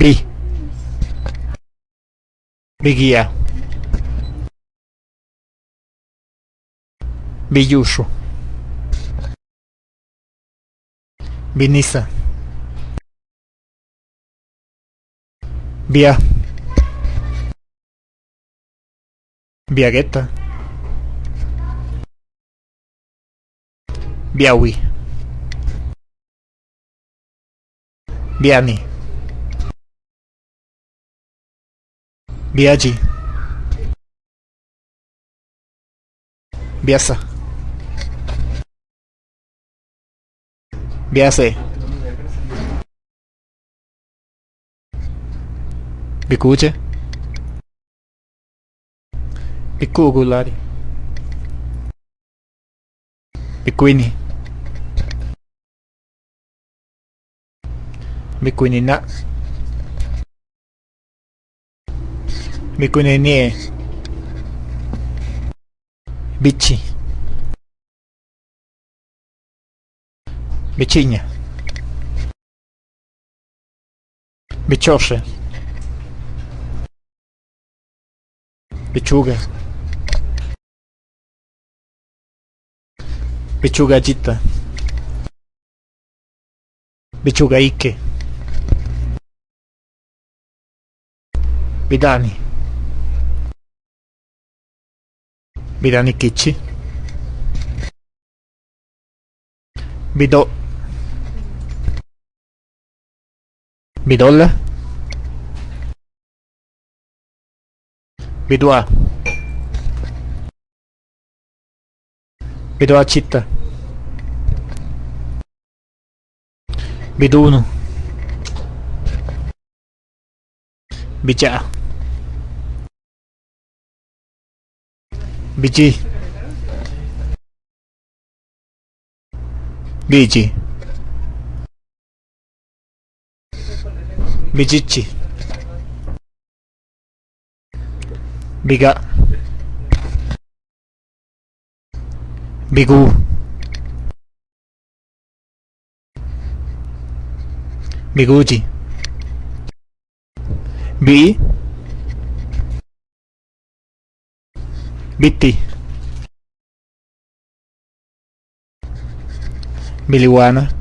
B. Biguía. Biyushu. Binisa. Bia. Biagueta. Biawi. Biani. Biagi. Biasa. Biase. Bicuce. Bicugulari. Biquini. Biquinina. Biquininie. Bici. Bicigna. Biciosce. Bicciuga. Bicciuga gitta. Bicciuga icche. Bidani. Bidani chicci. Bidò. Bidolla. Bidua. Bidua città. Biduno. Bicia. Bici. Bici. Bicicci. Biga. Bigu. Bigugi. Bi. Bitti. Biliwana.